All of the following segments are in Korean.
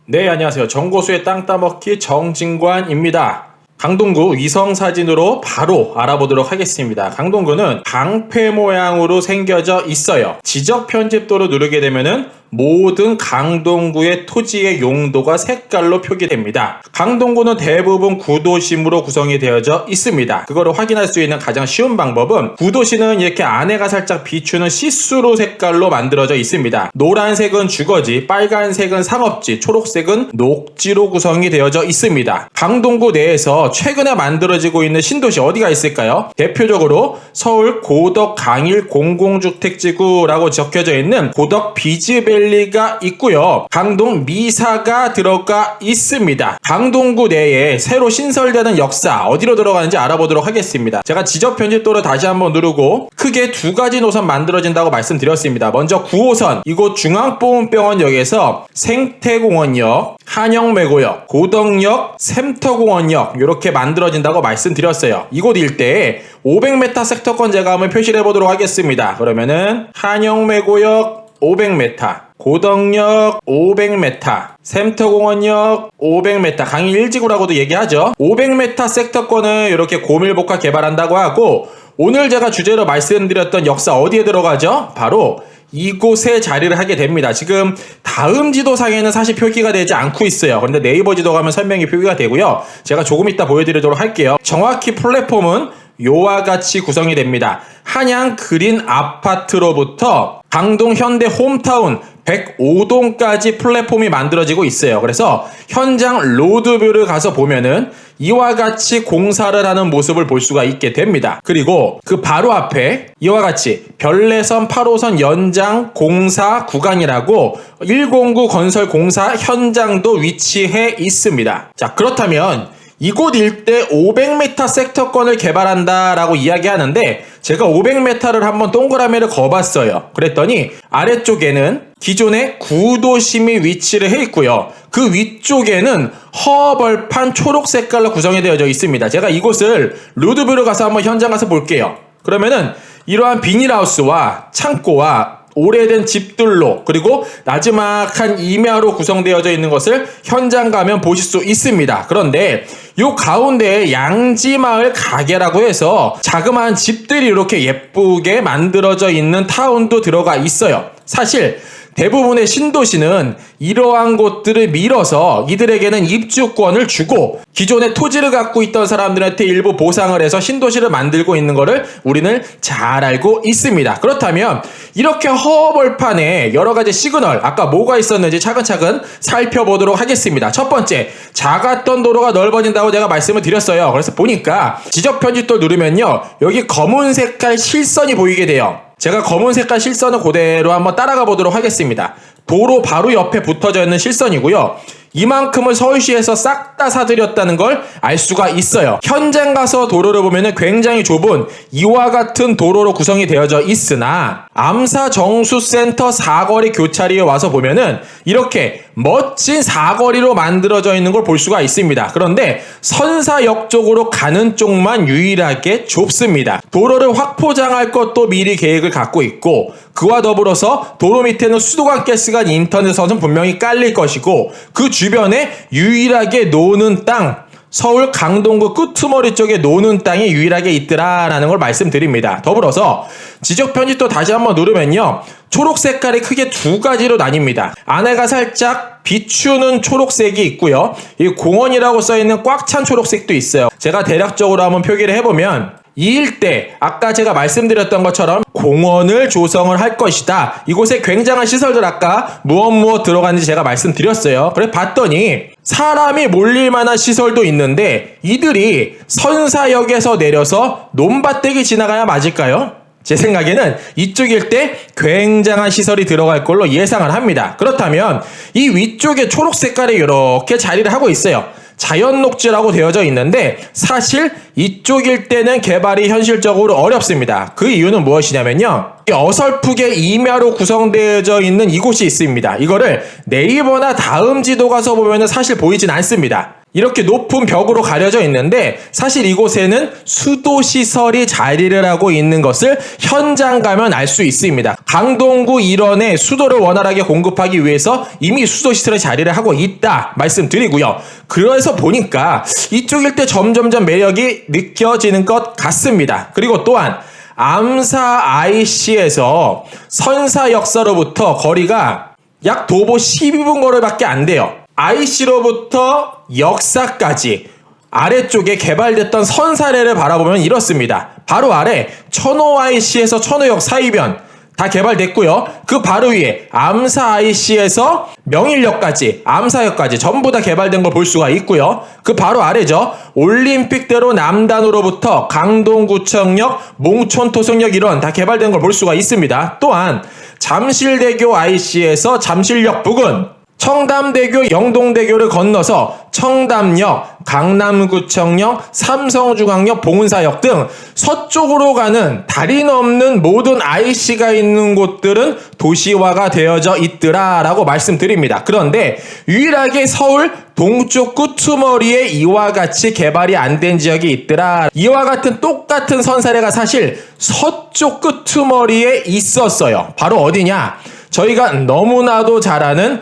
네, 안녕하세요. 정고수의 땅 따먹기 정진관입니다. 강동구 위성사진으로 바로 알아보도록 하겠습니다. 강동구는 방패 모양으로 생겨져 있어요. 지적 편집도를 누르게 되면은 모든 강동구의 토지의 용도가 색깔로 표기됩니다. 강동구는 대부분 구도심으로 구성이 되어져 있습니다. 그거를 확인할 수 있는 가장 쉬운 방법은 구도심은 이렇게 안에가 살짝 비추는 시스루 색깔로 만들어져 있습니다. 노란색은 주거지, 빨간색은 상업지, 초록색은 녹지로 구성이 되어져 있습니다. 강동구 내에서 최근에 만들어지고 있는 신도시 어디가 있을까요? 대표적으로 서울 고덕 강일 공공주택지구라고 적혀져 있는 고덕 비즈밸리가 있고요. 강동 미사가 들어가 있습니다. 강동구 내에 새로 신설되는 역사 어디로 들어가는지 알아보도록 하겠습니다. 제가 지적 편집도를 다시 한번 누르고 크게 두 가지 노선 만들어진다고 말씀드렸습니다. 먼저 9호선 이곳 중앙보훈병원역에서 생태공원역, 한영매고역, 고덕역, 샘터공원역 이렇게 만들어진다고 말씀드렸어요. 이곳 일대에 500m 섹터권 제가 한번 표시를 해보도록 하겠습니다. 그러면은 한영매고역 500m, 고덕역 500m, 샘터공원역 500m, 강일 1지구라고도 얘기하죠. 500m 섹터권을 이렇게 고밀복합 개발한다고 하고, 오늘 제가 주제로 말씀드렸던 역사 어디에 들어가죠? 바로 이곳에 자리를 하게 됩니다. 지금 다음 지도상에는 사실 표기가 되지 않고 있어요. 그런데 네이버 지도 가면 설명이 표기가 되고요. 제가 조금 이따 보여드리도록 할게요. 정확히 플랫폼은 요와 같이 구성이 됩니다. 한양 그린 아파트로부터 강동 현대 홈타운 105동까지 플랫폼이 만들어지고 있어요. 그래서 현장 로드뷰를 가서 보면은 이와 같이 공사를 하는 모습을 볼 수가 있게 됩니다. 그리고 그 바로 앞에 이와 같이 별내선 8호선 연장 공사 구간이라고 109 건설 공사 현장도 위치해 있습니다. 자, 그렇다면 이곳 일대 500m 섹터권을 개발한다라고 이야기하는데 제가 500m를 한번 동그라미를 그어봤어요. 그랬더니 아래쪽에는 기존의 구도심이 위치를 해 있고요. 그 위쪽에는 허벌판 초록 색깔로 구성이 되어져 있습니다. 제가 이곳을 로드뷰로 가서 한번 현장 가서 볼게요. 그러면은 이러한 비닐하우스와 창고와 오래된 집들로 그리고 나지막한 임야로 구성되어져 있는 것을 현장 가면 보실 수 있습니다. 그런데 요 가운데에 양지마을 가게라고 해서 자그마한 집들이 이렇게 예쁘게 만들어져 있는 타운도 들어가 있어요. 사실 대부분의 신도시는 이러한 곳들을 밀어서 이들에게는 입주권을 주고 기존의 토지를 갖고 있던 사람들한테 일부 보상을 해서 신도시를 만들고 있는 것을 우리는 잘 알고 있습니다. 그렇다면 이렇게 허벌판에 여러 가지 시그널 아까 뭐가 있었는지 차근차근 살펴보도록 하겠습니다. 첫 번째, 작았던 도로가 넓어진다고 제가 말씀을 드렸어요. 그래서 보니까 지적 편집도 누르면요, 여기 검은 색깔 실선이 보이게 돼요. 제가 검은 색깔 실선을 그대로 한번 따라가 보도록 하겠습니다. 도로 바로 옆에 붙어져 있는 실선이고요. 이만큼을 서울시에서 싹 다 사들였다는 걸 알 수가 있어요. 현장 가서 도로를 보면 굉장히 좁은 이와 같은 도로로 구성이 되어져 있으나 암사정수센터 사거리 교차리에 와서 보면은 이렇게 멋진 사거리로 만들어져 있는 걸 볼 수가 있습니다. 그런데 선사역 쪽으로 가는 쪽만 유일하게 좁습니다. 도로를 확포장할 것도 미리 계획을 갖고 있고 그와 더불어서 도로 밑에는 수도관가스관 인터넷선은 분명히 깔릴 것이고 그 주변에 유일하게 노는 땅, 서울 강동구 끄트머리 쪽에 노는 땅이 유일하게 있더라라는 걸 말씀드립니다. 더불어서 지적 편집도 다시 한번 누르면요, 초록 색깔이 크게 두 가지로 나뉩니다. 안에가 살짝 비추는 초록색이 있고요, 이 공원이라고 써있는 꽉 찬 초록색도 있어요. 제가 대략적으로 한번 표기를 해보면 이 일대 아까 제가 말씀드렸던 것처럼 공원을 조성을 할 것이다. 이곳에 굉장한 시설들 아까 무엇 들어갔는지 제가 말씀드렸어요. 그래 봤더니 사람이 몰릴 만한 시설도 있는데 이들이 선사역에서 내려서 논밭대기 지나가야 맞을까요? 제 생각에는 이쪽 일대 굉장한 시설이 들어갈 걸로 예상을 합니다. 그렇다면 이 위쪽에 초록 색깔이 이렇게 자리를 하고 있어요. 자연녹지라고 되어져 있는데 사실 이쪽 일대는 개발이 현실적으로 어렵습니다. 그 이유는 무엇이냐면요, 어설프게 임야로 구성되어져 있는 이곳이 있습니다. 이거를 네이버나 다음 지도 가서 보면 사실 보이진 않습니다. 이렇게 높은 벽으로 가려져 있는데 사실 이곳에는 수도시설이 자리를 하고 있는 것을 현장 가면 알 수 있습니다. 강동구 일원에 수도를 원활하게 공급하기 위해서 이미 수도시설이 자리를 하고 있다 말씀드리고요. 그래서 보니까 이쪽 일대 점점점 매력이 느껴지는 것 같습니다. 그리고 또한 암사 IC에서 선사역사로부터 거리가 약 도보 12분 거리밖에 안 돼요. IC로부터 역사까지 아래쪽에 개발됐던 선사례를 바라보면 이렇습니다. 바로 아래 천호 IC에서 천호역 사이변 다 개발됐고요. 그 바로 위에 암사 IC에서 명일역까지 암사역까지 전부 다 개발된 걸 볼 수가 있고요. 그 바로 아래죠. 올림픽대로 남단으로부터 강동구청역, 몽촌토성역 이런 다 개발된 걸 볼 수가 있습니다. 또한 잠실대교 IC에서 잠실역 부근, 청담대교, 영동대교를 건너서 청담역, 강남구청역, 삼성중앙역, 봉은사역 등 서쪽으로 가는 다리 넘는 모든 IC가 있는 곳들은 도시화가 되어져 있더라라고 말씀드립니다. 그런데 유일하게 서울 동쪽 끄트머리에 이와 같이 개발이 안 된 지역이 있더라. 이와 같은 똑같은 선사례가 사실 서쪽 끄트머리에 있었어요. 바로 어디냐? 저희가 너무나도 잘 아는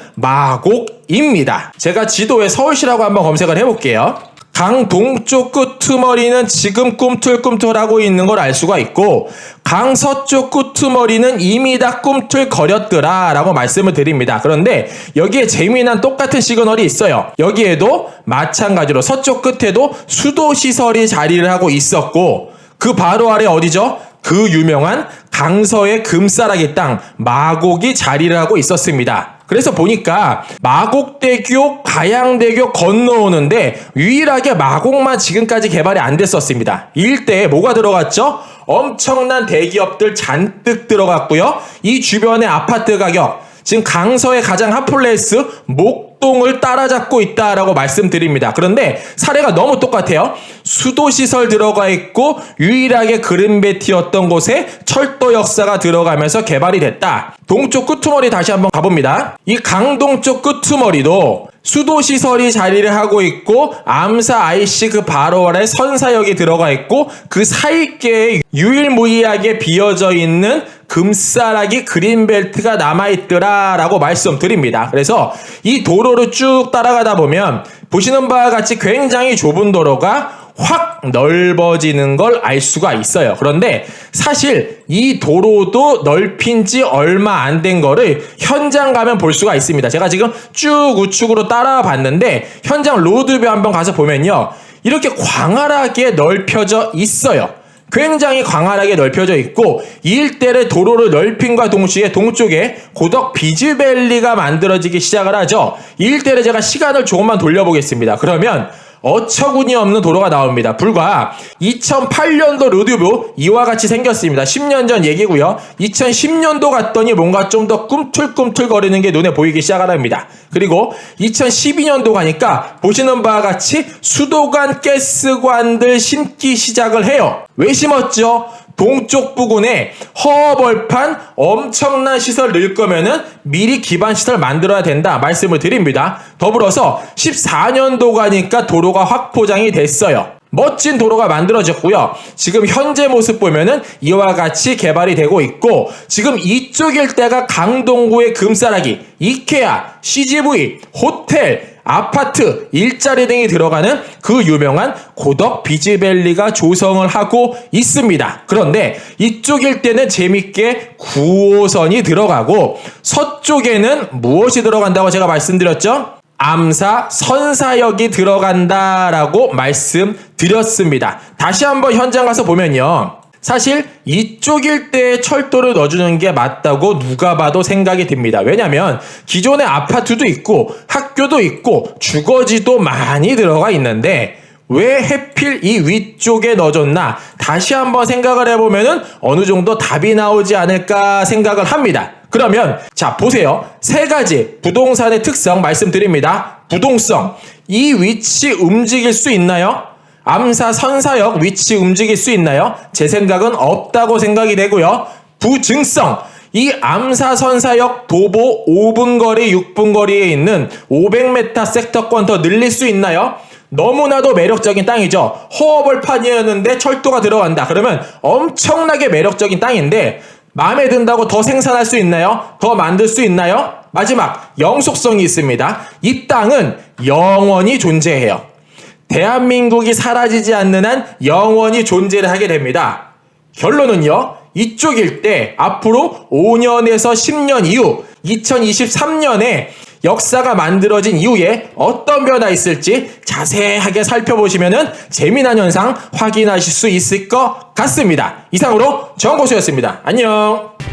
마곡입니다. 제가 지도에 서울시라고 한번 검색을 해볼게요. 강 동쪽 끄트머리는 지금 꿈틀꿈틀하고 있는 걸 알 수가 있고 강 서쪽 끄트머리는 이미 다 꿈틀거렸더라 라고 말씀을 드립니다. 그런데 여기에 재미난 똑같은 시그널이 있어요. 여기에도 마찬가지로 서쪽 끝에도 수도시설이 자리를 하고 있었고 그 바로 아래 어디죠? 그 유명한 강서의 금싸라기 땅 마곡이 자리를 하고 있었습니다. 그래서 보니까 마곡대교, 가양대교 건너오는데 유일하게 마곡만 지금까지 개발이 안 됐었습니다. 이 일대에 뭐가 들어갔죠? 엄청난 대기업들 잔뜩 들어갔고요. 이 주변의 아파트 가격, 지금 강서의 가장 핫플레이스 목동을 따라잡고 있다라고 말씀드립니다. 그런데 사례가 너무 똑같아요. 수도시설 들어가 있고 유일하게 그린벨트였던 곳에 철도 역사가 들어가면서 개발이 됐다. 동쪽 끄트머리 다시 한번 가봅니다. 이 강동쪽 끄트머리도 수도시설이 자리를 하고 있고 암사 IC 그 바로 아래 선사역이 들어가 있고 그 사이께에 유일무이하게 비어져 있는 금싸라기 그린벨트가 남아있더라 라고 말씀드립니다. 그래서 이 도로를 쭉 따라가다 보면 보시는 바와 같이 굉장히 좁은 도로가 확 넓어지는 걸 알 수가 있어요. 그런데 사실 이 도로도 넓힌 지 얼마 안 된 거를 현장 가면 볼 수가 있습니다. 제가 지금 쭉 우측으로 따라와 봤는데 현장 로드뷰 한번 가서 보면요. 이렇게 광활하게 넓혀져 있어요. 굉장히 광활하게 넓혀져 있고 이 일대를 도로를 넓힘과 동시에 동쪽에 고덕 비즈밸리가 만들어지기 시작을 하죠. 이 일대를 제가 시간을 조금만 돌려보겠습니다. 그러면 어처구니 없는 도로가 나옵니다. 불과 2008년도 로드뷰 이와 같이 생겼습니다. 10년 전 얘기고요. 2010년도 갔더니 뭔가 좀 더 꿈틀꿈틀거리는 게 눈에 보이기 시작을 합니다. 그리고 2012년도 가니까 보시는 바와 같이 수도관 가스관들 심기 시작을 해요. 왜 심었죠? 동쪽 부근에 허벌판 엄청난 시설 넣을 거면은 미리 기반 시설 만들어야 된다 말씀을 드립니다. 더불어서 14년도 가니까 도로가 확포장이 됐어요. 멋진 도로가 만들어졌고요. 지금 현재 모습 보면은 이와 같이 개발이 되고 있고 지금 이쪽 일대가 강동구의 금싸라기, 이케아, CGV, 호텔, 아파트, 일자리 등이 들어가는 그 유명한 고덕 비즈밸리가 조성을 하고 있습니다. 그런데 이쪽 일대는 재밌게 9호선이 들어가고 서쪽에는 무엇이 들어간다고 제가 말씀드렸죠? 암사 선사역이 들어간다라고 말씀드렸습니다. 다시 한번 현장 가서 보면요. 사실 이쪽 일대에 철도를 넣어주는 게 맞다고 누가 봐도 생각이 듭니다. 왜냐하면 기존에 아파트도 있고 학교도 있고 주거지도 많이 들어가 있는데 왜 하필 이 위쪽에 넣어줬나 다시 한번 생각을 해보면은 어느 정도 답이 나오지 않을까 생각을 합니다. 그러면 자 보세요. 세 가지 부동산의 특성 말씀드립니다. 부동성, 이 위치 움직일 수 있나요? 암사 선사역 위치 움직일 수 있나요? 제 생각은 없다고 생각이 되고요. 부증성, 이 암사 선사역 도보 5분 거리 6분 거리에 있는 500m 섹터권 더 늘릴 수 있나요? 너무나도 매력적인 땅이죠. 허허벌판이었는데 철도가 들어간다. 그러면 엄청나게 매력적인 땅인데 마음에 든다고 더 생산할 수 있나요? 더 만들 수 있나요? 마지막, 영속성이 있습니다. 이 땅은 영원히 존재해요. 대한민국이 사라지지 않는 한 영원히 존재를 하게 됩니다. 결론은요, 이쪽 일대 앞으로 5년에서 10년 이후 2023년에 역사가 만들어진 이후에 어떤 변화 있을지 자세하게 살펴보시면 재미난 현상 확인하실 수 있을 것 같습니다. 이상으로 정고수였습니다. 안녕.